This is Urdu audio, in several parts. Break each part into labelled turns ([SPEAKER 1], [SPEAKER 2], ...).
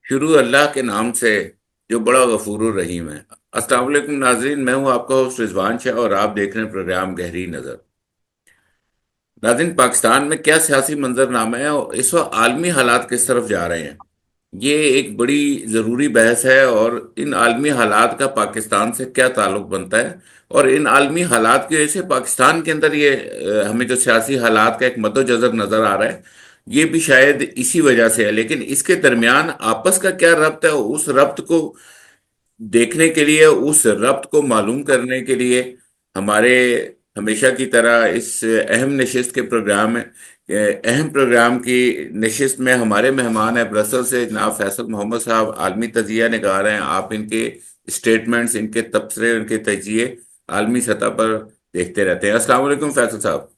[SPEAKER 1] شروع اللہ کے نام سے جو بڑا غفور الرحیم ہے۔ السلام علیکم ناظرین، میں ہوں آپ کا ہوسٹ رضوان شاہ اور آپ دیکھ رہے ہیں پروگرام گہری نظر۔ ناظرین، پاکستان میں کیا سیاسی منظر نامہ ہے اور اس وقت عالمی حالات کس طرف جا رہے ہیں، یہ ایک بڑی ضروری بحث ہے۔ اور ان عالمی حالات کا پاکستان سے کیا تعلق بنتا ہے، اور ان عالمی حالات کی وجہ سے پاکستان کے اندر یہ ہمیں جو سیاسی حالات کا ایک مد و جزر نظر آ رہا ہے، یہ بھی شاید اسی وجہ سے ہے۔ لیکن اس کے درمیان آپس کا کیا ربط ہے، اس ربط کو دیکھنے کے لیے، اس ربط کو معلوم کرنے کے لیے ہمارے ہمیشہ کی طرح اس اہم نشست کے پروگرام میں، اہم پروگرام کی نشست میں ہمارے مہمان ہیں برسل سے جناب فیصل محمد صاحب، عالمی تجزیہ نگار ہیں۔ آپ ان کے اسٹیٹمنٹس، ان کے تبصرے، ان کے تجزیے عالمی سطح پر دیکھتے رہتے ہیں۔ السلام علیکم فیصل صاحب۔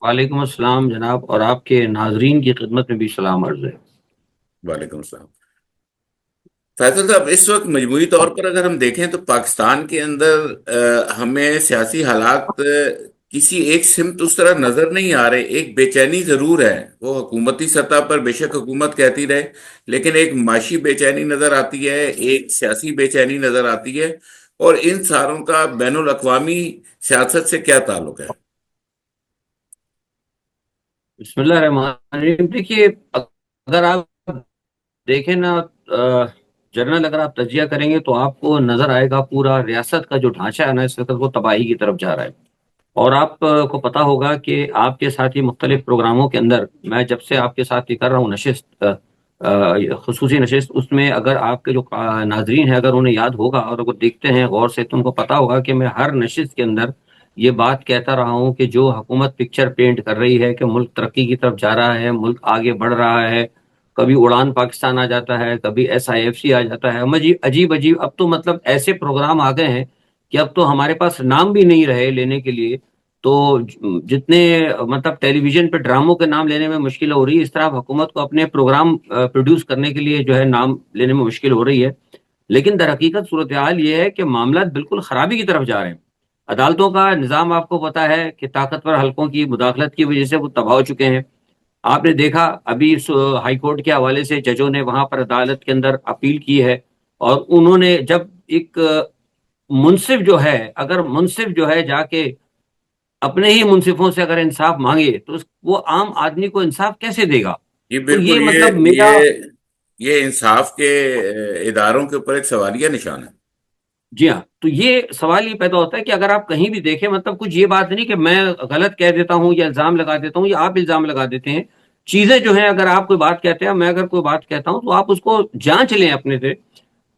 [SPEAKER 2] وعلیکم السلام جناب، اور آپ کے ناظرین کی خدمت میں بھی سلام عرض ہے۔
[SPEAKER 1] وعلیکم السلام فیصل صاحب، اس وقت مجموعی طور پر اگر ہم دیکھیں تو پاکستان کے اندر ہمیں سیاسی حالات کسی ایک سمت اس طرح نظر نہیں آ رہے۔ ایک بے چینی ضرور ہے، وہ حکومتی سطح پر بے شک حکومت کہتی رہے، لیکن ایک معاشی بے چینی نظر آتی ہے، ایک سیاسی بے چینی نظر آتی ہے۔ اور ان ساروں کا بین الاقوامی سیاست سے کیا تعلق ہے؟
[SPEAKER 2] بسم اللہ الرحمن الرحیم۔ دیکھیے، اگر آپ دیکھیں نا، جنرل اگر آپ تجزیہ کریں گے تو آپ کو نظر آئے گا پورا ریاست کا جو ڈھانچہ ہے نا، اس وقت وہ تباہی کی طرف جا رہا ہے۔ اور آپ کو پتا ہوگا کہ آپ کے ساتھ ہی مختلف پروگراموں کے اندر میں جب سے آپ کے ساتھ یہ کر رہا ہوں نشست، خصوصی نشست، اس میں اگر آپ کے جو ناظرین ہیں اگر انہیں یاد ہوگا اور اگر دیکھتے ہیں غور سے تو ان کو پتا ہوگا کہ میں ہر نشست کے اندر یہ بات کہتا رہا ہوں کہ جو حکومت پکچر پینٹ کر رہی ہے کہ ملک ترقی کی طرف جا رہا ہے، ملک آگے بڑھ رہا ہے، کبھی اڑان پاکستان آ جاتا ہے، کبھی SIFC آ جاتا ہے، عجیب عجیب اب تو مطلب ایسے پروگرام آ گئے ہیں کہ اب تو ہمارے پاس نام بھی نہیں رہے لینے کے لیے۔ تو جتنے مطلب ٹیلی ویژن پہ ڈراموں کے نام لینے میں مشکل ہو رہی ہے، اس طرح حکومت کو اپنے پروگرام پروڈیوس کرنے کے لیے جو ہے نام لینے میں مشکل ہو رہی ہے۔ لیکن در حقیقت صورتحال یہ ہے کہ معاملات بالکل خرابی کی طرف جا رہے ہیں۔ عدالتوں کا نظام آپ کو پتا ہے کہ طاقتور حلقوں کی مداخلت کی وجہ سے وہ تباہ ہو چکے ہیں۔ آپ نے دیکھا ابھی ہائی کورٹ کے حوالے سے ججوں نے وہاں پر عدالت کے اندر اپیل کی ہے، اور انہوں نے جب ایک منصف جو ہے، اگر منصف جو ہے جا کے اپنے ہی منصفوں سے اگر انصاف مانگے تو وہ عام آدمی کو انصاف کیسے دے گا؟
[SPEAKER 1] یہ
[SPEAKER 2] تو یہ
[SPEAKER 1] بالکل
[SPEAKER 2] مطلب
[SPEAKER 1] یہ
[SPEAKER 2] میرا،
[SPEAKER 1] یہ یہ انصاف کے اداروں کے اوپر ایک سوالیہ نشان ہے۔
[SPEAKER 2] جی ہاں، تو یہ سوال یہ پیدا ہوتا ہے کہ اگر آپ کہیں بھی دیکھیں، مطلب کچھ یہ بات نہیں کہ میں غلط کہہ دیتا ہوں یا الزام لگا دیتا ہوں یا آپ الزام لگا دیتے ہیں۔ چیزیں جو ہیں، اگر آپ کوئی بات کہتے ہیں، میں اگر کوئی بات کہتا ہوں تو آپ اس کو جانچ لیں اپنے سے۔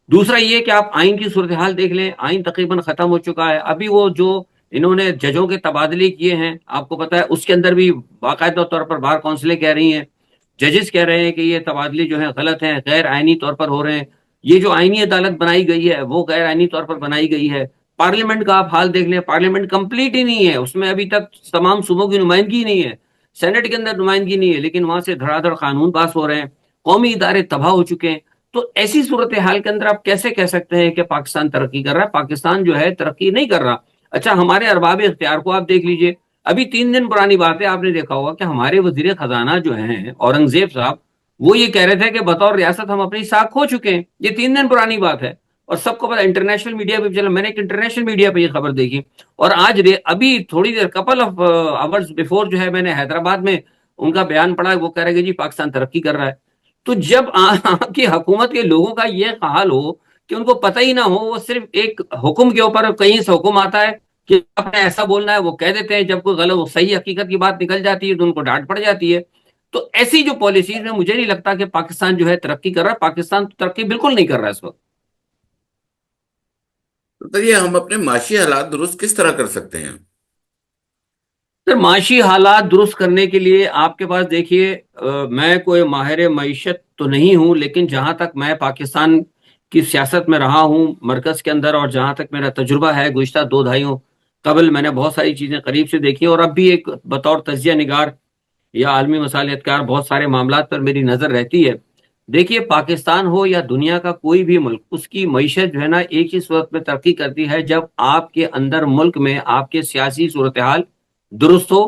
[SPEAKER 2] دوسرا یہ کہ آپ آئین کی صورتحال دیکھ لیں، آئین تقریباً ختم ہو چکا ہے۔ ابھی وہ جو انہوں نے ججوں کے تبادلے کیے ہیں، آپ کو پتا ہے اس کے اندر بھی باقاعدہ طور پر بار کونسلیں کہہ رہی ہیں، ججز کہہ رہے ہیں کہ یہ تبادلے جو ہیں غلط ہیں، غیر آئینی طور پر ہو رہے ہیں۔ یہ جو آئینی عدالت بنائی گئی ہے وہ غیر آئینی طور پر بنائی گئی ہے۔ پارلیمنٹ کا آپ حال دیکھ لیں، پارلیمنٹ کمپلیٹ ہی نہیں ہے، اس میں ابھی تک تمام صوبوں کی نمائندگی نہیں ہے، سینٹ کے اندر نمائندگی نہیں ہے، لیکن وہاں سے دھڑا دھڑ قانون پاس ہو رہے ہیں، قومی ادارے تباہ ہو چکے ہیں۔ تو ایسی صورتحال کے اندر آپ کیسے کہہ سکتے ہیں کہ پاکستان ترقی کر رہا ہے؟ پاکستان جو ہے ترقی نہیں کر رہا۔ اچھا، ہمارے ارباب اختیار کو آپ دیکھ لیجئے، ابھی 3 دن پرانی بات ہے، آپ نے دیکھا ہوگا کہ ہمارے وزیر خزانہ جو ہیں اورنگزیب صاحب، وہ یہ کہہ رہے تھے کہ بطور ریاست ہم اپنی ساکھ کھو چکے ہیں۔ یہ 3 دن پرانی بات ہے، اور سب کو پتا، انٹرنیشنل میڈیا پہ چلا، میں نے ایک انٹرنیشنل میڈیا پہ یہ خبر دیکھی، اور آج ابھی تھوڑی دیر کپل آف آورز بیفور جو ہے میں نے حیدرآباد میں ان کا بیان پڑھا، وہ کہہ رہے کہ جی پاکستان ترقی کر رہا ہے۔ تو جب آپ کی حکومت کے لوگوں کا یہ حال ہو کہ ان کو پتہ ہی نہ ہو، وہ صرف ایک حکم کے اوپر کہیں سے حکم آتا ہے کہ آپ نے ایسا بولنا ہے، وہ کہہ دیتے ہیں، جب کوئی غلط وہ صحیح حقیقت کی بات نکل جاتی ہے تو ان کو ڈانٹ پڑ جاتی ہے۔ تو ایسی جو پالیسیز میں مجھے نہیں لگتا کہ پاکستان جو ہے ترقی کر رہا ہے، پاکستان ترقی بالکل نہیں کر رہا ہے اس وقت۔
[SPEAKER 1] تو یہ ہم اپنے معاشی حالات درست کس طرح کر سکتے ہیں؟
[SPEAKER 2] سر، معاشی حالات درست کرنے کے لیے آپ کے پاس دیکھیے، میں کوئی ماہر معیشت تو نہیں ہوں، لیکن جہاں تک میں پاکستان کی سیاست میں رہا ہوں مرکز کے اندر، اور جہاں تک میرا تجربہ ہے گزشتہ 2 دہائیوں قبل، میں نے بہت ساری چیزیں قریب سے دیکھی، اور اب بھی ایک بطور تجزیہ نگار یا عالمی مصالحت کار بہت سارے معاملات پر میری نظر رہتی ہے۔ دیکھیے، پاکستان ہو یا دنیا کا کوئی بھی ملک، اس کی معیشت جو ہے نا ایک ہی صورت میں ترقی کرتی ہے جب آپ کے اندر ملک میں آپ کے سیاسی صورتحال درست ہو،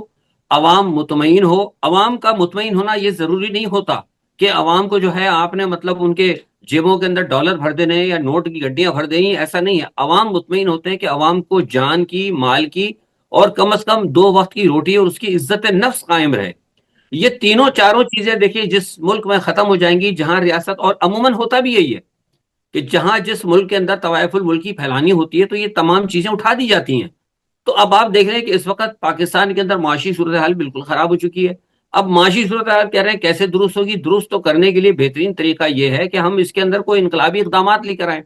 [SPEAKER 2] عوام مطمئن ہو۔ عوام کا مطمئن ہونا یہ ضروری نہیں ہوتا کہ عوام کو جو ہے آپ نے مطلب ان کے جیبوں کے اندر ڈالر بھر دینے یا نوٹ کی گڈیاں بھر دینی، ایسا نہیں ہے. عوام مطمئن ہوتے ہیں کہ عوام کو جان کی، مال کی اور کم از کم 2 وقت کی روٹی اور اس کی عزت نفس قائم رہے. یہ تینوں چاروں چیزیں دیکھیے جس ملک میں ختم ہو جائیں گی، جہاں ریاست، اور عموماً ہوتا بھی یہی ہے کہ جہاں جس ملک کے اندر طوائف الملکی پھیلانی ہوتی ہے تو یہ تمام چیزیں اٹھا دی جاتی ہیں. تو اب آپ دیکھ رہے ہیں کہ اس وقت پاکستان کے اندر معاشی صورتحال بالکل خراب ہو چکی ہے. اب معاشی صورتحال کہہ رہے ہیں کیسے درست ہوگی؟ درست تو کرنے کے لیے بہترین طریقہ یہ ہے کہ ہم اس کے اندر کوئی انقلابی اقدامات لے کر آئیں.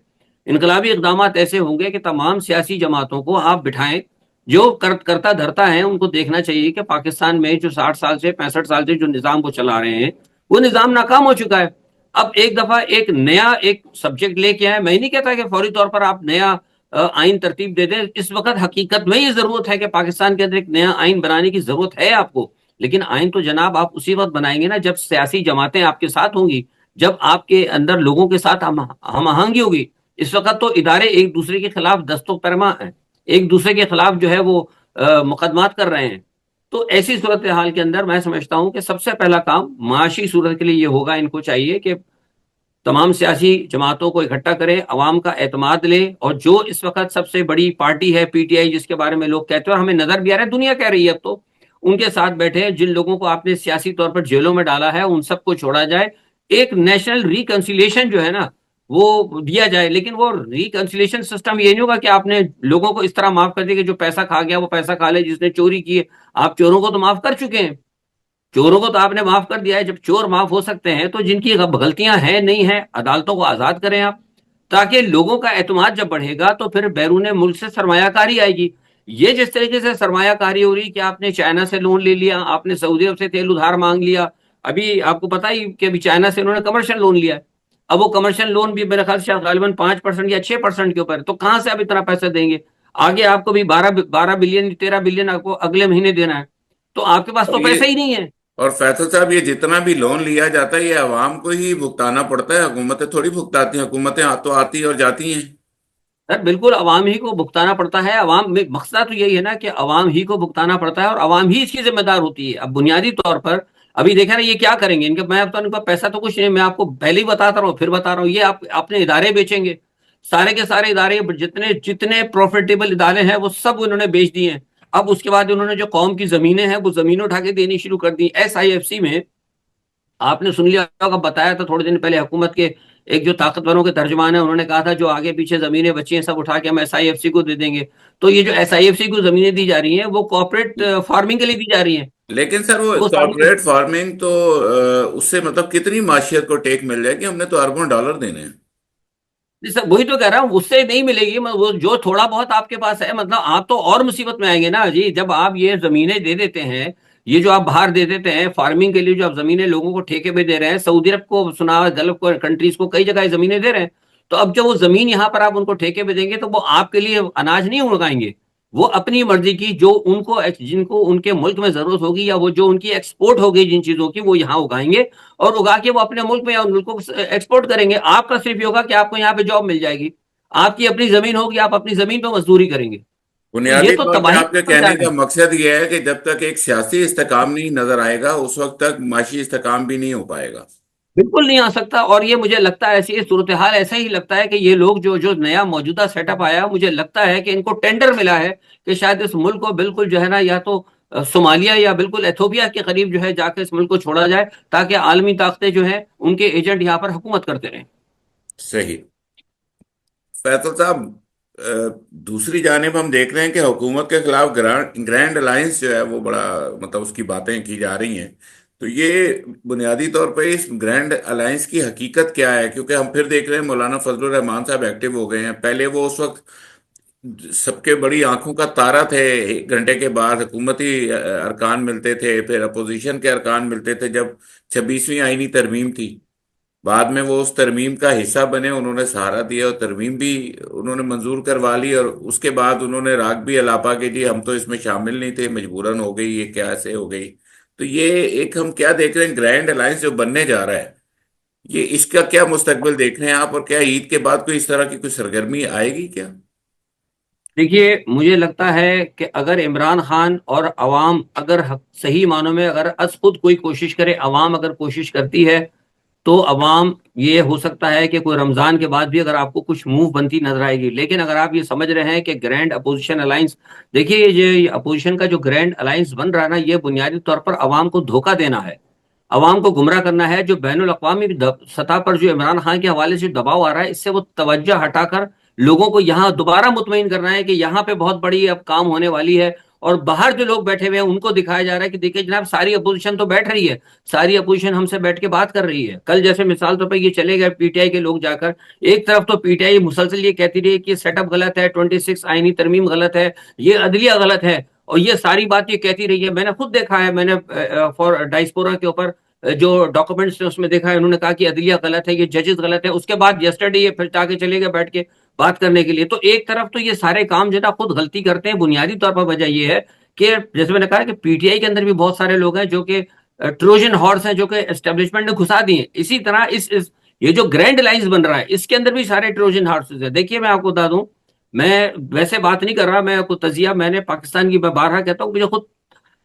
[SPEAKER 2] انقلابی اقدامات ایسے ہوں گے کہ تمام سیاسی جماعتوں کو آپ بٹھائیں، جو کرتا دھرتا ہے ان کو دیکھنا چاہیے کہ پاکستان میں جو 60 سال سے 65 سال سے جو نظام کو چلا رہے ہیں وہ نظام ناکام ہو چکا ہے. اب ایک دفعہ ایک سبجیکٹ لے کے آئے. میں نہیں کہتا کہ فوری طور پر آپ نیا آئین ترتیب دے دیں. اس وقت حقیقت میں یہ ضرورت ہے کہ پاکستان کے اندر ایک نیا آئین بنانے کی ضرورت ہے آپ کو. لیکن آئین تو جناب آپ اسی وقت بنائیں گے نا جب سیاسی جماعتیں آپ کے ساتھ ہوں گی، جب آپ کے اندر لوگوں کے ساتھ ہم آہنگی ہوگی. اس وقت تو ادارے ایک دوسرے کے خلاف دست و پیما ہیں، ایک دوسرے کے خلاف جو ہے وہ مقدمات کر رہے ہیں. تو ایسی صورتحال کے اندر میں سمجھتا ہوں کہ سب سے پہلا کام معاشی صورت کے لیے یہ ہوگا، ان کو چاہیے کہ تمام سیاسی جماعتوں کو اکٹھا کرے، عوام کا اعتماد لے، اور جو اس وقت سب سے بڑی پارٹی ہے پی ٹی آئی، جس کے بارے میں لوگ کہتے ہیں اور ہمیں نظر بھی آ رہا ہے، دنیا کہہ رہی ہے اب تو، ان کے ساتھ بیٹھے. جن لوگوں کو آپ نے سیاسی طور پر جیلوں میں ڈالا ہے ان سب کو چھوڑا جائے. ایک نیشنل ریکنسیلیشن جو ہے نا وہ دیا جائے. لیکن وہ ریکنسیلیشن سسٹم یہ نہیں ہوگا کہ آپ نے لوگوں کو اس طرح معاف کر دیا کہ جو پیسہ کھا گیا وہ پیسہ کھا لے، جس نے چوری کی ہے. آپ چوروں کو تو معاف کر چکے ہیں، چوروں کو تو آپ نے معاف کر دیا ہے. جب چور معاف ہو سکتے ہیں تو جن کی غلطیاں ہیں نہیں ہیں عدالتوں کو آزاد کریں آپ، تاکہ لوگوں کا اعتماد جب بڑھے گا تو پھر بیرون ملک سے سرمایہ کاری آئے گی. یہ جس طریقے سے سرمایہ کاری ہو رہی کہ آپ نے چائنا سے لون لے لیا، آپ نے سعودی عرب سے تیل ادھار مانگ لیا. ابھی آپ کو پتا ہی کہ ابھی چائنا سے انہوں نے کمرشل لون لیا ہے. اب وہ کمرشل لون بھی میرے خیال سے غالباً 5% یا 6% کے اوپر ہے. تو کہاں سے آپ اتنا پیسہ دیں گے؟ آگے آپ کو بھی 12 بلین 13 بلین آپ کو اگلے مہینے دینا ہے. تو آپ کے پاس
[SPEAKER 1] اور
[SPEAKER 2] تو
[SPEAKER 1] یہ
[SPEAKER 2] پیسہ ہی نہیں ہے.
[SPEAKER 1] اور فیصل صاحب، یہ جتنا بھی لون لیا جاتا ہے یہ عوام کو ہی بھگتانا پڑتا ہے، حکومتیں تھوڑی بھگتاتی ہیں. حکومتیں تو آتی اور جاتی ہیں.
[SPEAKER 2] سر بالکل عوام ہی کو بھگتانا پڑتا ہے. عوام میں مقصد تو یہی ہے نا کہ عوام ہی کو بھگتانا پڑتا ہے اور عوام ہی اس کی ذمہ دار ہوتی ہے. اب بنیادی طور پر ابھی دیکھا نا یہ کیا کریں گے، میں اب تو ان کا پیسہ تو کچھ نہیں، میں آپ کو پہلے ہی بتاتا رہا ہوں پھر بتا رہا ہوں، یہ آپ اپنے ادارے بیچیں گے. سارے کے سارے ادارے جتنے جتنے پروفیٹیبل ادارے ہیں وہ سب انہوں نے بیچ دیے ہیں. اب اس کے بعد انہوں نے جو قوم کی زمینیں ہیں وہ زمینیں اٹھا کے دینی شروع کر دی. SIFC میں آپ نے سن لیا ہوگا، بتایا تھا تھوڑے دن پہلے حکومت کے ایک جو طاقتوروں کے ترجمان ہیں، انہوں نے کہا تھا جو آگے پیچھے زمینیں بچی ہیں سب اٹھا کے ہم SIFC کو دے دیں گے. تو یہ جو SIFC کو زمینیں دی جا رہی ہیں وہ کوآپریٹ فارمنگ کے لیے دی جا رہی ہیں.
[SPEAKER 1] لیکن سر وہ
[SPEAKER 2] تو وہ ساری،
[SPEAKER 1] کارپوریٹ فارمنگ تو اس سے مطلب کتنی معاشیت کو ٹیک مل جائے گی؟ ہم نے تو اربوں ڈالر دینے ہیں.
[SPEAKER 2] وہی تو کہہ رہا ہوں اس سے نہیں ملے گی. وہ جو تھوڑا بہت آپ کے پاس ہے مطلب آپ تو اور مصیبت میں آئیں گے نا جی. جب آپ یہ زمینیں دے دیتے ہیں، یہ جو آپ باہر دے دیتے ہیں فارمنگ کے لیے، جو آپ زمینیں لوگوں کو ٹھیکے پہ دے رہے ہیں، سعودی عرب کو سنا، گلف کو کنٹریز کو کئی جگہ زمینیں دے رہے ہیں. تو اب جب وہ زمین یہاں پر آپ ان کو ٹھیکے پہ دیں گے تو وہ آپ کے لیے اناج نہیں اگائیں گے. وہ اپنی مرضی کی جو ان کو جن کو ان کے ملک میں ضرورت ہوگی یا وہ جو ان کی ایکسپورٹ ہوگی جن چیزوں کی، وہ یہاں اگائیں گے اور اگا کے وہ اپنے ملک میں یا ان ملکوں کو ایکسپورٹ کریں گے. آپ کا صرف یہ ہوگا کہ آپ کو یہاں پہ جاب مل جائے گی، آپ کی اپنی زمین ہوگی، آپ اپنی زمین پہ مزدوری کریں گے. تو یہ
[SPEAKER 1] بنیادی
[SPEAKER 2] تو
[SPEAKER 1] طور پہ
[SPEAKER 2] تباہی
[SPEAKER 1] آپ کے
[SPEAKER 2] پر
[SPEAKER 1] کہنے
[SPEAKER 2] جا رہے
[SPEAKER 1] کا
[SPEAKER 2] ہیں.
[SPEAKER 1] مقصد یہ ہے کہ جب تک ایک سیاسی استحکام نہیں نظر آئے گا اس وقت تک معاشی استحکام بھی نہیں ہو پائے گا.
[SPEAKER 2] بالکل نہیں آ سکتا. اور یہ مجھے لگتا ہے ایسی صورتحال ایسا ہی لگتا ہے کہ یہ لوگ جو نیا موجودہ سیٹ اپ آیا، مجھے لگتا ہے کہ ان کو ٹینڈر ملا ہے کہ شاید اس ملک کو بالکل جو ہے نا یا تو صومالیہ یا بالکل ایتھوپیا کے قریب جو ہے جا کے اس ملک کو چھوڑا جائے، تاکہ عالمی طاقتیں جو ہیں ان کے ایجنٹ یہاں پر حکومت کرتے رہیں.
[SPEAKER 1] صحیح. فیصل صاحب، دوسری جانب ہم دیکھ رہے ہیں کہ حکومت کے خلاف گرینڈ الائنس جو ہے وہ بڑا مطلب اس کی باتیں کی جا رہی ہیں. تو یہ بنیادی طور پہ اس گرینڈ الائنس کی حقیقت کیا ہے؟ کیونکہ ہم پھر دیکھ رہے ہیں مولانا فضل الرحمان صاحب ایکٹیو ہو گئے ہیں. پہلے وہ اس وقت سب کے بڑی آنکھوں کا تارا تھے. 1 گھنٹے کے بعد حکومتی ارکان ملتے تھے، پھر اپوزیشن کے ارکان ملتے تھے. جب 26ویں آئینی ترمیم تھی، بعد میں وہ اس ترمیم کا حصہ بنے، انہوں نے سہارا دیا اور ترمیم بھی انہوں نے منظور کروا لی. اور اس کے بعد انہوں نے راگ بھی الاپا کہ جی ہم تو اس میں شامل نہیں تھے، مجبوراً ہو گئی، یہ کیا ایسے ہو گئی. تو یہ ایک ہم کیا دیکھ رہے ہیں، گرینڈ الائنس جو بننے جا رہا ہے، یہ اس کا کیا مستقبل دیکھ رہے ہیں آپ؟ اور کیا عید کے بعد کوئی اس طرح کی کوئی سرگرمی آئے گی کیا؟
[SPEAKER 2] دیکھیے مجھے لگتا ہے کہ اگر عمران خان اور عوام اگر صحیح معنوں میں اگر از خود کوئی کوشش کرے، عوام اگر کوشش کرتی ہے تو عوام یہ ہو سکتا ہے کہ کوئی رمضان کے بعد بھی اگر آپ کو کچھ موو بنتی نظر آئے گی. لیکن اگر آپ یہ سمجھ رہے ہیں کہ گرینڈ اپوزیشن الائنس، دیکھیے یہ اپوزیشن کا جو گرینڈ الائنس بن رہا ہے نا، یہ بنیادی طور پر عوام کو دھوکہ دینا ہے، عوام کو گمراہ کرنا ہے. جو بین الاقوامی سطح پر جو عمران خان کے حوالے سے دباؤ آ رہا ہے، اس سے وہ توجہ ہٹا کر لوگوں کو یہاں دوبارہ مطمئن کرنا ہے کہ یہاں پہ بہت بڑی اب کام ہونے والی ہے. اور باہر جو لوگ بیٹھے ہوئے ہیں ان کو دکھایا جا رہا ہے کہ دیکھیے جناب، ساری اپوزیشن تو بیٹھ رہی ہے، ساری اپوزیشن ہم سے بیٹھ کے بات کر رہی ہے. کل جیسے مثال طور پہ یہ چلے گئے پی ٹی آئی کے لوگ جا کر، ایک طرف تو پی ٹی آئی مسلسل یہ کہتی رہی کہ سیٹ اپ غلط ہے، 26 آئینی ترمیم غلط ہے، یہ عدلیہ غلط ہے، اور یہ ساری بات یہ کہتی رہی ہے. میں نے خود دیکھا ہے، میں نے فور ڈائسپورا کے اوپر جو ڈاکومنٹس اس میں دیکھا ہے، انہوں نے کہا کہ عدلیہ غلط ہے، یہ ججز غلط ہے. اس کے بعد یسٹرڈے یہ پھر آگے چلے گئے بیٹھ کے بات کرنے کے لیے. تو ایک طرف تو یہ سارے کام جو ہے خود غلطی کرتے ہیں. بنیادی طور پر وجہ یہ ہے کہ جیسے میں نے کہا کہ پی ٹی آئی کے اندر بھی بہت سارے لوگ ہیں جو کہ ٹروجن ہارس ہیں، جو کہ اسٹیبلشمنٹ نے گھسا دی ہیں. اسی طرح یہ جو گرینڈ لائنز بن رہا ہے، اس کے اندر بھی سارے ٹروجن ہارسز ہیں. دیکھیے میں آپ کو بتا دوں، میں ویسے بات نہیں کر رہا، میں کو تجزیہ، میں نے پاکستان کی میں بارہا کہتا ہوں، مجھے خود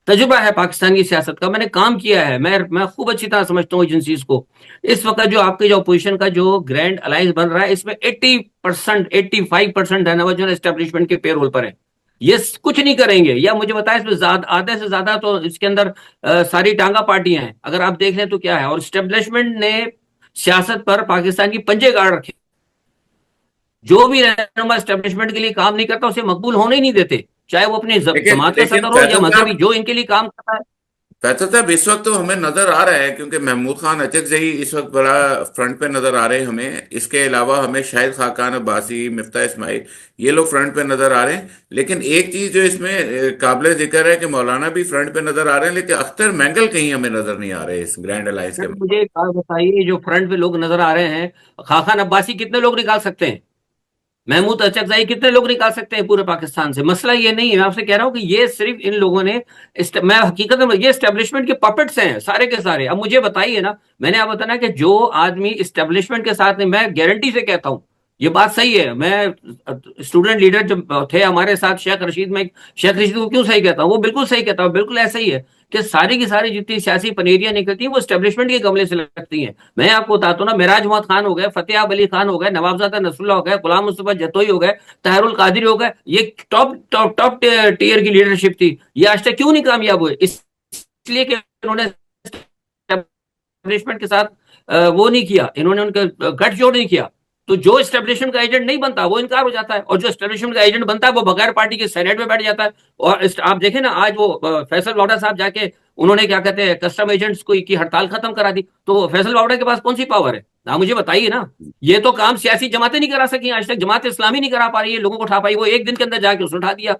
[SPEAKER 2] تجربہ ہے پاکستان کی سیاست کا، میں نے کام کیا ہے، میں خوب اچھی طرح سمجھتا ہوں ایجنسیز کو. اس وقت جو آپ کے جو اپوزیشن کا جو گرینڈ الائنس بن رہا ہے، اس میں 80%، 85% ہے نا وہ جو اسٹیبلشمنٹ کے پے رول پر ہے. یہ کچھ نہیں کریں گے، یا مجھے بتائیں اس میں آدھے سے زیادہ تو اس کے اندر ساری ٹانگا پارٹیاں ہیں. اگر آپ دیکھ لیں تو کیا ہے، اور اسٹیبلشمنٹ نے سیاست پر پاکستان کی پنجے گاڑ رکھے. جو بھی رہنما اسٹیبلشمنٹ کے لیے کام نہیں کرتا اسے مقبول ہونے ہی نہیں دیتے، چاہے وہ اپنی
[SPEAKER 1] لیکن
[SPEAKER 2] جماعت کا
[SPEAKER 1] لیکن
[SPEAKER 2] صدر ہو یا
[SPEAKER 1] فیصل صاحب،
[SPEAKER 2] مذہبی، جو ان کے لیے کام کرتا ہے.
[SPEAKER 1] فیصل صاحب اس وقت تو ہمیں نظر آ رہا ہے، کیونکہ محمود خان اچکزئی اس وقت بڑا فرنٹ پہ نظر آ رہے ہیں ہمیں. اس کے علاوہ ہمیں شاہد خاقان عباسی، مفتاح اسماعیل، یہ لوگ فرنٹ پہ نظر آ رہے ہیں. لیکن ایک چیز جو اس میں قابل ذکر ہے کہ مولانا بھی فرنٹ پہ نظر آ رہے ہیں، لیکن اختر مینگل کہیں ہمیں نظر نہیں آ رہے اس گرینڈ الائنس کے.
[SPEAKER 2] مجھے ایک بات بتائیے، جو فرنٹ پہ لوگ نظر آ رہے ہیں، خاقان عباسی کتنے لوگ نکال سکتے ہیں؟ محمود اچکزئی کتنے لوگ نکال سکتے ہیں پورے پاکستان سے؟ مسئلہ یہ نہیں ہے. میں آپ سے کہہ رہا ہوں کہ یہ صرف ان لوگوں نے میں حقیقت میں یہ اسٹیبلشمنٹ کے پپٹس ہیں سارے کے سارے. اب مجھے بتائیے نا، میں نے آپ بتانا کہ جو آدمی اسٹیبلشمنٹ کے ساتھ نہیں، میں گارنٹی سے کہتا ہوں یہ بات صحیح ہے. میں اسٹوڈنٹ لیڈر جب تھے ہمارے ساتھ شیخ رشید، میں شیخ رشید کو کیوں صحیح کہتا ہوں، وہ بالکل صحیح کہتا ہوں، بالکل ایسا ہی ہے کہ ساری کی ساری جتنی سیاسی پنیریاں نکلتی ہیں وہ اسٹیبلشمنٹ کے گملے سے لگتی ہیں. میں آپ کو بتاتا ہوں نا، معراج محمد خان ہو گئے، فتح علی خان ہو گئے، نوابزادہ نصر اللہ ہو گئے، غلام مصطفیٰ جتوئی ہو گئے، طاہر القادری ہو گئے، یہ ٹاپ ٹاپ ٹاپ ٹیئر کی لیڈرشپ تھی. یہ آج تک کیوں نہیں کامیاب ہوئے؟ اس لیے کہ انہوں نے اسٹیبلشمنٹ کے ساتھ وہ نہیں کیا، انہوں نے ان کا گٹھ جوڑ نہیں کیا. تو جو اسٹیبلشمنٹ کا ایجنٹ نہیں بنتا وہ انکار ہو جاتا ہے، اور جو اسٹیبلشمنٹ کا ایجنٹ بنتا ہے وہ بغیر پارٹی کے سینیٹ میں بیٹھ جاتا ہے. اور آپ دیکھیں نا، آج وہ فیصل واوڈا صاحب جا کے انہوں نے کیا کہتے ہیں کسٹم ایجنٹس کی ہڑتال ختم کرا دی. تو فیصل واوڈا کے پاس کون سی پاور ہے؟ آپ مجھے بتائیے نا. یہ تو کام سیاسی جماعتیں نہیں کرا سکی آج تک، جماعت اسلامی نہیں کرا پا رہی ہے، لوگوں کو اٹھا پائی، وہ ایک دن کے اندر جا کے اس نے اٹھا دیا.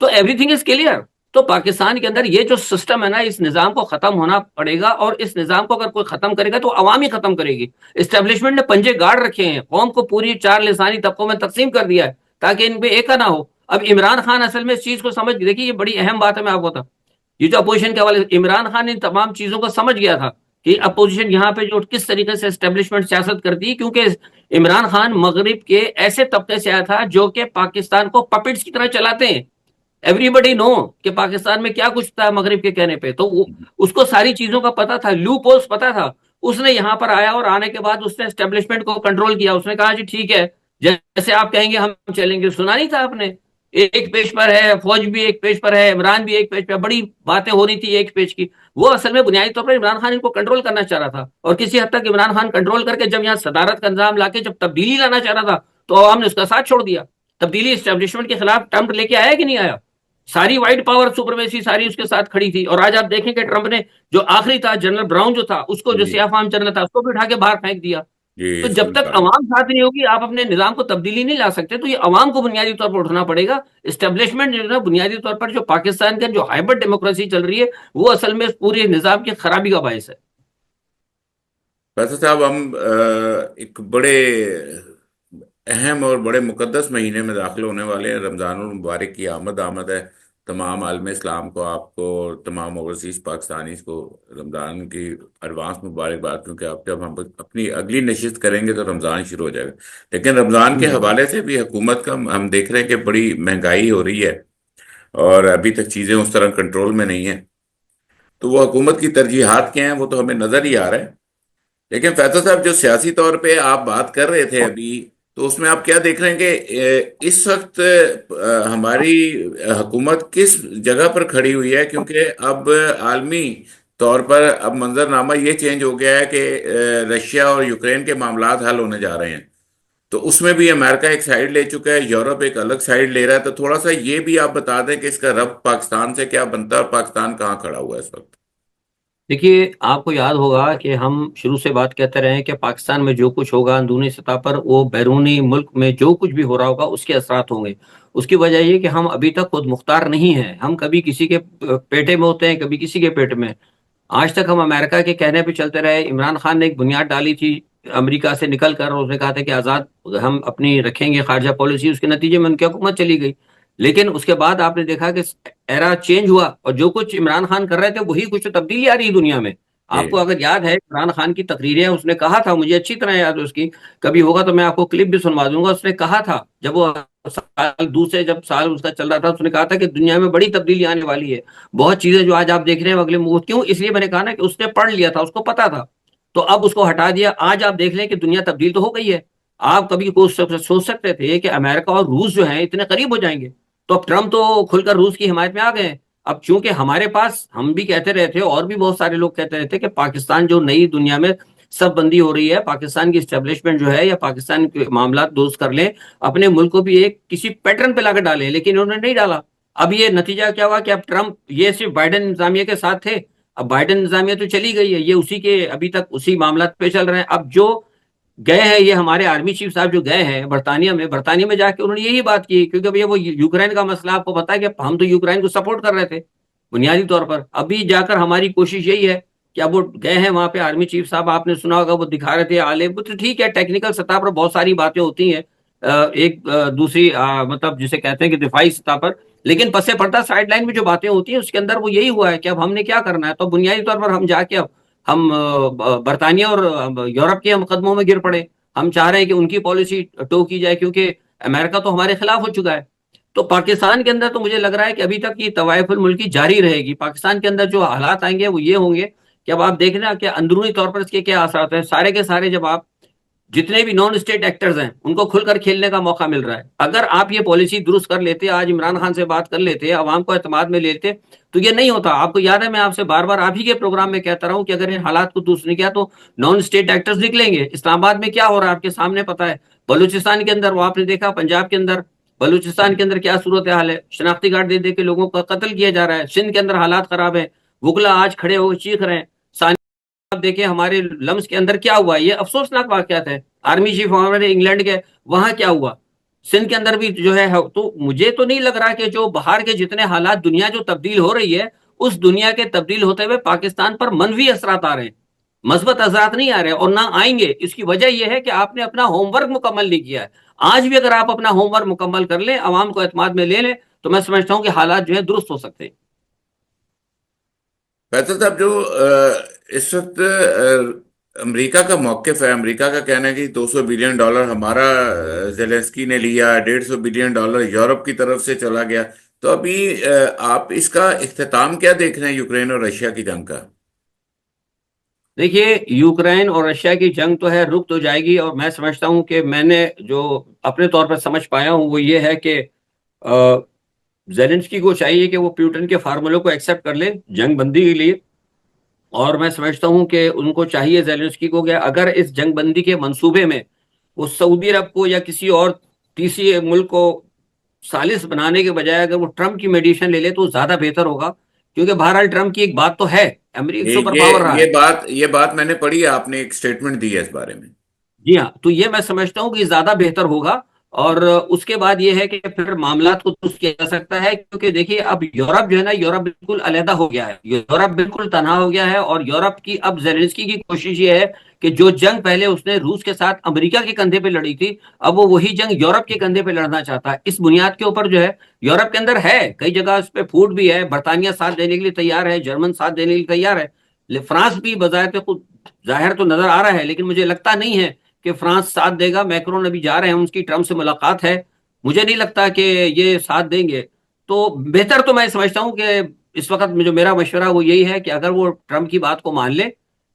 [SPEAKER 2] تو ایوری تھنگ از کلیئر. تو پاکستان کے اندر یہ جو سسٹم ہے نا، اس نظام کو ختم ہونا پڑے گا، اور اس نظام کو اگر کوئی ختم کرے گا تو عوام ہی ختم کرے گی. اسٹیبلشمنٹ نے پنجے گاڑ رکھے ہیں، قوم کو پوری 4 لسانی طبقوں میں تقسیم کر دیا ہے تاکہ ان پہ ایکا نہ ہو. اب عمران خان اصل میں اس چیز کو سمجھ، دیکھیے یہ بڑی اہم بات ہے. میں آپ کو بتاؤں، یہ جو اپوزیشن کے حوالے سے عمران خان ان تمام چیزوں کو سمجھ گیا تھا کہ اپوزیشن یہاں پہ جو کس طریقے سے اسٹیبلشمنٹ سیاست کرتی ہے، کیونکہ عمران خان مغرب کے ایسے طبقے سے آیا تھا جو کہ پاکستان کو پپٹس کی طرح چلاتے ہیں. ایوری بڈی نو کہ پاکستان میں کیا کچھ تھا مغرب کے کہنے پہ. تو اس کو ساری چیزوں کا پتا تھا، لوپ ہولز پتا تھا. اس نے یہاں پر آیا اور آنے کے بعد اس نے اسٹیبلشمنٹ کو کنٹرول کیا. اس نے کہا جی ٹھیک ہے، جیسے آپ کہیں گے ہم چلیں گے. سنا نہیں تھا آپ نے؟ ایک پیج پر ہے فوج بھی، ایک پیج پر ہے عمران بھی، ایک پیج پر بڑی باتیں ہو رہی تھی ایک پیج کی. وہ اصل میں بنیادی طور پر عمران خان ان کو کنٹرول کرنا چاہ رہا تھا، اور کسی حد تک عمران خان کنٹرول کر کے جب یہاں صدارت کا نظام لا کے جب تبدیلی لانا چاہ رہا تھا تو عوام نے اس کا ساتھ چھوڑ دیا. تبدیلی اسٹیبلشمنٹ کے خلاف ٹرمپ لے کے آیا کہ نہیں آیا؟ ساری وائٹ پاور سپرمیسی ساری اس کے ساتھ کھڑی تھی. اور آج آپ دیکھیں کہ ٹرمپ نے جو آخری تھا جنرل براؤن جو تھا، اس کو جو
[SPEAKER 1] جی
[SPEAKER 2] سیاہ فام جنرل تھا اس کو بھی اٹھا کے باہر پھینک دیا.
[SPEAKER 1] جی،
[SPEAKER 2] تو جب
[SPEAKER 1] اسکول
[SPEAKER 2] تک
[SPEAKER 1] کا.
[SPEAKER 2] عوام ساتھ نہیں ہوگی آپ اپنے نظام کو تبدیلی نہیں لا سکتے. تو یہ عوام کو بنیادی طور پر اٹھنا پڑے گا. اسٹیبلشمنٹ جو ہے نا بنیادی طور پر جو پاکستان کے جو ہائبرڈ ڈیموکریسی چل رہی ہے وہ اصل میں اس پورے نظام کی خرابی کا باعث ہے.
[SPEAKER 1] فیصل صاحب، ہم ایک بڑے اہم اور بڑے مقدس مہینے میں داخل ہونے والے ہیں. رمضان المبارک کی آمد آمد ہے تمام عالم اسلام کو، آپ کو، تمام اوورسیز پاکستانیز کو رمضان کی ایڈوانس مبارکباد. کیونکہ اب جب ہم اپنی اگلی نشست کریں گے تو رمضان شروع ہو جائے گا. لیکن رمضان کے حوالے سے بھی حکومت کا ہم دیکھ رہے ہیں کہ بڑی مہنگائی ہو رہی ہے اور ابھی تک چیزیں اس طرح کنٹرول میں نہیں ہیں. تو وہ حکومت کی ترجیحات کیا ہیں وہ تو ہمیں نظر ہی آ رہا ہے. لیکن فیصل صاحب، جو سیاسی طور پہ آپ بات کر رہے تھے ابھی، تو اس میں آپ کیا دیکھ رہے ہیں کہ اس وقت ہماری حکومت کس جگہ پر کھڑی ہوئی ہے؟ کیونکہ اب عالمی طور پر اب منظرنامہ یہ چینج ہو گیا ہے کہ رشیا اور یوکرین کے معاملات حل ہونے جا رہے ہیں، تو اس میں بھی امریکہ ایک سائیڈ لے چکا ہے، یورپ ایک الگ سائیڈ لے رہا ہے، تو تھوڑا سا یہ بھی آپ بتا دیں کہ اس کا ربط پاکستان سے کیا بنتا ہے اور پاکستان کہاں کھڑا ہوا ہے اس وقت؟
[SPEAKER 2] دیکھیے، آپ کو یاد ہوگا کہ ہم شروع سے بات کہتے رہے ہیں کہ پاکستان میں جو کچھ ہوگا اندرونی سطح پر، وہ بیرونی ملک میں جو کچھ بھی ہو رہا ہوگا اس کے اثرات ہوں گے۔ اس کی وجہ یہ کہ ہم ابھی تک خود مختار نہیں ہیں، ہم کبھی کسی کے پیٹے میں ہوتے ہیں، کبھی کسی کے پیٹ میں۔ آج تک ہم امریکہ کے کہنے پہ چلتے رہے۔ عمران خان نے ایک بنیاد ڈالی تھی امریکہ سے نکل کر، اور اس نے کہا تھا کہ آزاد ہم اپنی رکھیں گے خارجہ پالیسی، اس کے نتیجے میں ان کی حکومت چلی گئی۔ لیکن اس کے بعد آپ نے دیکھا کہ ایرا چینج ہوا، اور جو کچھ عمران خان کر رہے تھے وہی کچھ تبدیلی آ رہی ہے دنیا میں۔ آپ کو
[SPEAKER 1] جی
[SPEAKER 2] اگر یاد ہے عمران خان کی تقریریں، اس نے کہا تھا، مجھے اچھی طرح یاد ہے اس کی، کبھی ہوگا تو میں آپ کو کلپ بھی سنوا دوں گا۔ اس نے کہا تھا جب وہ جب سال اس کا چل رہا تھا، اس نے کہا تھا کہ دنیا میں بڑی تبدیلی آنے والی ہے، بہت چیزیں جو آج آپ دیکھ رہے ہیں وہ اگلے کیوں؟ اس لیے میں نے کہا نا کہ اس نے پڑھ لیا تھا، اس کو پتا تھا، تو اب اس کو ہٹا دیا۔ آج آپ دیکھ لیں کہ دنیا تبدیل تو ہو گئی ہے۔ آپ کبھی سوچ سکتے تھے کہ امریکہ اور روس جو ہیں اتنے قریب ہو جائیں گے؟ تو اب ٹرمپ تو کھل کر روس کی حمایت میں آ گئے ہیں۔ اب چونکہ ہمارے پاس، ہم بھی کہتے رہے تھے اور بھی بہت سارے لوگ کہتے رہے تھے کہ پاکستان جو نئی دنیا میں سب بندی ہو رہی ہے، پاکستان کی اسٹیبلشمنٹ جو ہے، یا پاکستان کے معاملات دوست کر لیں، اپنے ملک کو بھی ایک کسی پیٹرن پہ لا کر ڈالیں، لیکن انہوں نے نہیں ڈالا۔ اب یہ نتیجہ کیا ہوا کہ اب ٹرمپ یہ صرف بائیڈن انتظامیہ کے ساتھ تھے، اب بائیڈن انتظامیہ تو چلی گئی ہے، یہ اسی کے ابھی تک اسی معاملات پہ چل رہے ہیں۔ اب جو گئے ہیں، یہ ہمارے آرمی چیف صاحب جو گئے ہیں برطانیہ میں جا کے انہوں نے یہی بات کی، کیونکہ اب یہ وہ یوکرین کا مسئلہ آپ کو پتا ہے کہ ہم تو یوکرین کو سپورٹ کر رہے تھے بنیادی طور پر۔ ابھی جا کر ہماری کوشش یہی ہے کہ اب وہ گئے ہیں وہاں پہ آرمی چیف صاحب، آپ نے سنا ہوگا وہ دکھا رہے تھے آلے، وہ تو ٹھیک ہے، ٹیکنیکل سطح پر بہت ساری باتیں ہوتی ہیں، ایک دوسری مطلب جسے کہتے ہیں کہ دفاعی سطح پر، لیکن پس پردہ سائڈ لائن میں جو باتیں ہوتی ہیں اس کے اندر وہ یہی ہوا ہے کہ اب ہم نے کیا کرنا ہے۔ تو بنیادی طور پر ہم جا کے اب ہم برطانیہ اور یورپ کے مقدموں میں گر پڑے۔ ہم چاہ رہے ہیں کہ ان کی پالیسی ٹو کی جائے، کیونکہ امریکہ تو ہمارے خلاف ہو چکا ہے۔ تو پاکستان کے اندر تو مجھے لگ رہا ہے کہ ابھی تک یہ طوائف الملکی جاری رہے گی۔ پاکستان کے اندر جو حالات آئیں گے وہ یہ ہوں گے کہ اب آپ دیکھ رہے ہیں کہ اندرونی طور پر اس کے کیا اثرات ہیں، سارے کے سارے جب آپ جتنے بھی نان اسٹیٹ ایکٹرز ہیں ان کو کھل کر کھیلنے کا موقع مل رہا ہے۔ اگر آپ یہ پالیسی درست کر لیتے، آج عمران خان سے بات کر لیتے، عوام کو اعتماد میں لیتے، تو یہ نہیں ہوتا۔ آپ کو یاد ہے میں آپ سے بار بار آپ ہی کے پروگرام میں کہتا رہا ہوں کہ اگر ان حالات کو درست نہیں کیا تو نان اسٹیٹ ایکٹرز نکلیں گے۔ اسلام آباد میں کیا ہو رہا ہے آپ کے سامنے پتا ہے، بلوچستان کے اندر وہ آپ نے دیکھا، پنجاب کے اندر، بلوچستان کے اندر کیا صورت حال ہے، شناختی کارڈ دے دے کے لوگوں کا قتل کیا جا رہا ہے، سندھ کے اندر حالات خراب ہیں، وکلا آج کھڑے ہو چیخ رہے ہیں۔ آپ دیکھیں ہمارے لمس کے اندر کیا ہوا، یہ افسوسناک واقعات ہیں۔ آرمی چیف ہمارے انگلینڈ کے، وہاں کیا ہوا، سندھ کے اندر بھی جو ہے۔ تو مجھے تو نہیں لگ رہا کہ جو باہر کے جتنے حالات، دنیا جو تبدیل ہو رہی ہے، اس دنیا کے تبدیل ہوتے ہوئے پاکستان پر منفی اثرات آ رہے ہیں، مثبت اثرات نہیں آ رہے اور نہ آئیں گے۔ اس کی وجہ یہ ہے کہ آپ نے اپنا ہوم ورک مکمل نہیں کیا ہے۔ آج بھی اگر آپ اپنا ہوم ورک مکمل کر لیں، عوام کو اعتماد میں لے لیں، تو میں سمجھتا ہوں کہ حالات جو ہے درست ہو سکتے ہیں۔
[SPEAKER 1] فیصل صاحب، جو اس وقت امریکہ کا موقف ہے، امریکہ کا کہنا ہے کہ $200 بلین ہمارا زیلنسکی نے لیا، $150 بلین یورپ کی طرف سے چلا گیا، تو ابھی آپ اس کا اختتام کیا دیکھ رہے ہیں یوکرین اور رشیا کی جنگ کا؟
[SPEAKER 2] دیکھیے، یوکرین اور رشیا کی جنگ تو ہے، رک تو جائے گی، اور میں سمجھتا ہوں کہ میں نے جو اپنے طور پر سمجھ پایا ہوں وہ یہ ہے کہ زیلنسکی کو چاہیے کہ وہ پیوٹن کے فارمولوں کو ایکسپٹ کر لے جنگ بندی کے لیے، اور میں سمجھتا ہوں کہ ان کو چاہیے زیلنسکی کو کہ اگر اس جنگ بندی کے منصوبے میں وہ سعودی عرب کو یا کسی اور تیسری ملک کو ثالث بنانے کے بجائے اگر وہ ٹرمپ کی میڈیشن لے لے تو زیادہ بہتر ہوگا، کیونکہ بہرحال ٹرمپ کی ایک بات تو ہے، امریکہ
[SPEAKER 1] یہ
[SPEAKER 2] سپر پاور
[SPEAKER 1] یہ
[SPEAKER 2] رہا ہے۔
[SPEAKER 1] یہ بات میں نے پڑھی ہے، آپ نے ایک سٹیٹمنٹ دی ہے اس بارے میں۔
[SPEAKER 2] جی ہاں، تو یہ میں سمجھتا ہوں کہ زیادہ بہتر ہوگا، اور اس کے بعد یہ ہے کہ پھر معاملات کو درست کیا جا سکتا ہے، کیونکہ دیکھیے اب یورپ جو ہے نا، یورپ بالکل علیحدہ ہو گیا ہے، یورپ بالکل تنہا ہو گیا ہے، اور یورپ کی اب زیلنسکی کی کوشش یہ ہے کہ جو جنگ پہلے اس نے روس کے ساتھ امریکہ کے کندھے پہ لڑی تھی، اب وہ وہی جنگ یورپ کے کندھے پہ لڑنا چاہتا ہے۔ اس بنیاد کے اوپر جو ہے یورپ کے اندر ہے کئی جگہ اس پہ پھوٹ بھی ہے، برطانیہ ساتھ دینے کے لیے تیار ہے، جرمن ساتھ دینے کے لیے تیار ہے، فرانس بھی بظاہر خود ظاہر تو نظر آ رہا ہے، لیکن مجھے لگتا نہیں ہے کہ فرانس ساتھ دے گا۔ میکرون ابھی جا رہے ہیں، ان کی ٹرمپ سے ملاقات ہے، مجھے نہیں لگتا کہ یہ ساتھ دیں گے۔ تو بہتر تو میں سمجھتا ہوں کہ اس وقت جو میرا مشورہ وہ یہی ہے کہ اگر وہ ٹرمپ کی بات کو مان لے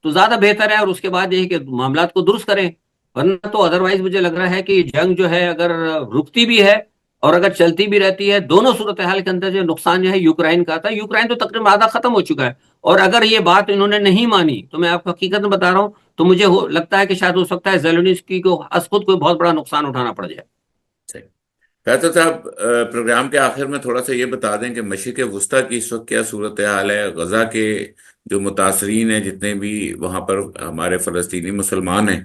[SPEAKER 2] تو زیادہ بہتر ہے، اور اس کے بعد یہ ہے کہ معاملات کو درست کریں، ورنہ تو ادروائز مجھے لگ رہا ہے کہ یہ جنگ جو ہے اگر رکتی بھی ہے اور اگر چلتی بھی رہتی ہے، دونوں صورتحال کے اندر جو نقصان جو ہے یوکرائن کا تھا، یوکرائن تو تقریباً آدھا ختم ہو چکا ہے، اور اگر یہ بات انہوں نے نہیں مانی تو میں آپ کو حقیقت میں بتا رہا ہوں، تو مجھے لگتا ہے کہ شاید ہو سکتا ہے زیلونسکی کو از خود کوئی بہت بڑا نقصان اٹھانا پڑ جائے۔
[SPEAKER 1] صحیح۔ فیصل صاحب، پروگرام کے آخر میں تھوڑا سا یہ بتا دیں کہ مشرق وسطیٰ کی اس وقت کیا صورتحال ہے؟ غزہ کے جو متاثرین ہیں، جتنے بھی وہاں پر ہمارے فلسطینی مسلمان ہیں،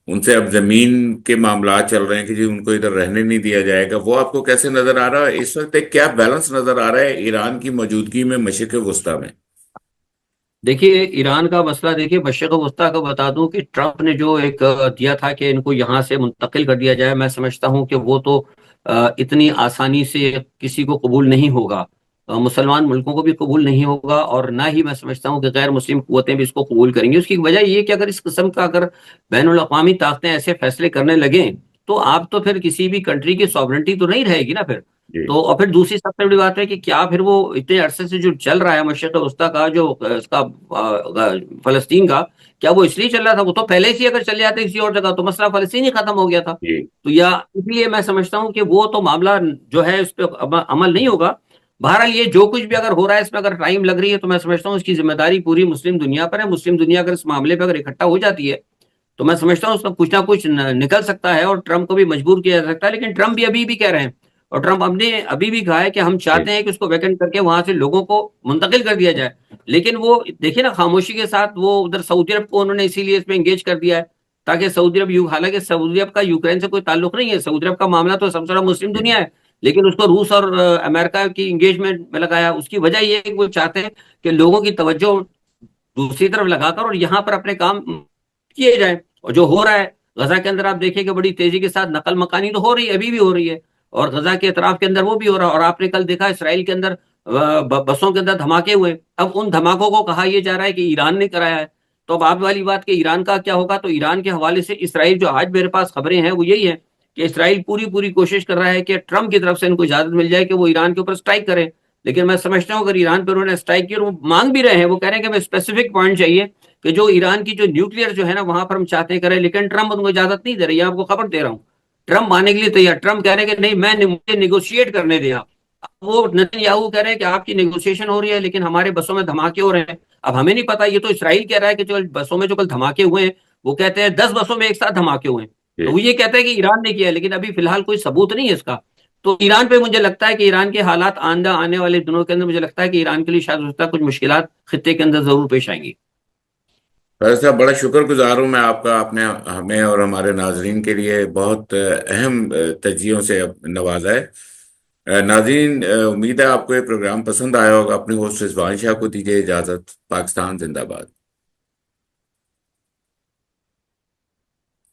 [SPEAKER 1] ان سے اب زمین کے معاملات چل رہے ہیں کہ جی ان کو ادھر رہنے نہیں دیا جائے گا، وہ آپ کو کیسے نظر آ رہا ہے اس وقت؟ ایک کیا بیلنس نظر آ رہا ہے ایران کی موجودگی میں مشرق وسطیٰ میں؟
[SPEAKER 2] دیکھیے ایران کا مسئلہ، دیکھیے مشرق وسطیٰ کا بتا دوں کہ ٹرمپ نے جو ایک دیا تھا کہ ان کو یہاں سے منتقل کر دیا جائے، میں سمجھتا ہوں کہ وہ تو اتنی آسانی سے کسی کو قبول نہیں ہوگا، مسلمان ملکوں کو بھی قبول نہیں ہوگا، اور نہ ہی میں سمجھتا ہوں کہ غیر مسلم قوتیں بھی اس کو قبول کریں گی۔ اس کی وجہ یہ کہ اگر اس قسم کا اگر بین الاقوامی طاقتیں ایسے فیصلے کرنے لگیں تو آپ تو پھر کسی بھی کنٹری کی سوورنٹی تو نہیں رہے گی نا پھر۔
[SPEAKER 1] جی
[SPEAKER 2] تو اور پھر دوسری سب سے بڑی بات ہے کہ کیا پھر وہ اتنے عرصے سے جو چل رہا ہے مشرق وسطیٰ کا جو اس کا فلسطین کا، کیا وہ اس لیے چل رہا تھا؟ وہ تو پہلے سے اگر چل جاتے کسی اور جگہ تو مسئلہ فلسطین ہی ختم ہو گیا تھا۔
[SPEAKER 1] جی
[SPEAKER 2] تو یا اس لیے میں سمجھتا ہوں کہ وہ تو معاملہ جو ہے اس پہ عمل نہیں ہوگا۔ بہرحال یہ جو کچھ بھی اگر ہو رہا ہے اس میں اگر ٹائم لگ رہی ہے تو میں سمجھتا ہوں اس کی ذمہ داری پوری مسلم دنیا پر ہے۔ مسلم دنیا اگر اس معاملے پہ اگر اکٹھا ہو جاتی ہے تو میں سمجھتا ہوں اس کا کچھ نہ کچھ نکل سکتا ہے، اور ٹرمپ کو بھی مجبور کیا جا سکتا ہے۔ لیکن ٹرمپ بھی ابھی بھی کہہ رہے ہیں، اور ٹرمپ ہم نے ابھی بھی کہا ہے کہ ہم
[SPEAKER 1] جی
[SPEAKER 2] چاہتے ہیں کہ اس کو ویکینٹ کر کے وہاں سے لوگوں کو منتقل کر دیا جائے، لیکن وہ دیکھیں نا خاموشی کے ساتھ وہ ادھر سعودی عرب کو انہوں نے اسی لیے اس میں انگیج کر دیا ہے تاکہ سعودی عرب حالانکہ سعودی عرب کا یوکرین سے کوئی تعلق نہیں ہے، سعودی عرب کا معاملہ تو سب سے بڑا مسلم
[SPEAKER 1] جی
[SPEAKER 2] دنیا ہے، لیکن اس کو روس اور امریکہ کی انگیجمنٹ میں لگایا۔ اس کی وجہ یہ ہے کہ وہ چاہتے ہیں کہ لوگوں کی توجہ دوسری طرف لگا کر اور یہاں پر اپنے کام کیے جائیں، اور جو ہو رہا ہے غزہ کے اندر آپ دیکھیں کہ بڑی تیزی کے ساتھ نقل مکانی تو ہو رہی ہے، ابھی بھی ہو رہی ہے، اور غزہ کے اطراف کے اندر وہ بھی ہو رہا ہے، اور آپ نے کل دیکھا اسرائیل کے اندر بسوں کے اندر دھماکے ہوئے۔ اب ان دھماکوں کو کہا یہ جا رہا ہے کہ ایران نے کرایا ہے، تو اب آپ والی بات کہ ایران کا کیا ہوگا، تو ایران کے حوالے سے اسرائیل جو آج میرے پاس خبریں ہیں وہ یہی ہے کہ اسرائیل پوری کوشش کر رہا ہے کہ ٹرمپ کی طرف سے ان کو اجازت مل جائے کہ وہ ایران کے اوپر اسٹرائک کرے، لیکن میں سمجھتا ہوں اگر ایران پہ انہوں نے اسٹرائک کی اور وہ مانگ بھی رہے ہیں، وہ کہہ رہے ہیں کہ ہمیں اسپیسیفک پوائنٹ چاہیے کہ جو ایران کی جو نیوکلیئر جو ہے نا وہاں پر ہم چاہتے ہیں کریں، لیکن ٹرمپ ان کو اجازت نہیں دے رہی ہے، آپ کو خبر دے رہا ہوں۔ ٹرمپ ماننے کے لیے تیار، ٹرمپ کہہ رہے ہیں کہ نہیں میں مجھے نیگوشیٹ کرنے دیا، وہ نتن یاہو کہہ رہے ہیں کہ آپ کی نیگوشیشن ہو رہی ہے لیکن ہمارے بسوں میں دھماکے ہو رہے ہیں۔ اب ہمیں نہیں پتا، یہ تو اسرائیل کہہ رہا ہے کہ جو بسوں میں جو کل دھماکے ہوئے ہیں وہ کہتے ہیں 10 بسوں میں ایک ساتھ دھماکے ہوئے ہیں، تو
[SPEAKER 1] جی
[SPEAKER 2] وہ یہ کہتا ہے کہ ایران نے کیا ہے، لیکن ابھی فی الحال کوئی ثبوت نہیں ہے اس کا۔ تو ایران پہ مجھے لگتا ہے کہ ایران کے حالات آنے والے دنوں کے اندر مجھے لگتا ہے کہ ایران کے لیے شاید ہو سکتا ہے کچھ مشکلات خطے کے اندر ضرور پیش آئیں گی۔
[SPEAKER 1] فیض صاحب، بڑا شکر گزار ہوں میں آپ کا، آپ نے ہمیں اور ہمارے ناظرین کے لیے بہت اہم تجزیوں سے نوازا ہے۔ ناظرین، امید ہے آپ کو یہ پروگرام پسند آیا ہوگا۔ اپنے ہوسٹ رضوان شاہ کو دیجیے اجازت۔ پاکستان زندہ باد۔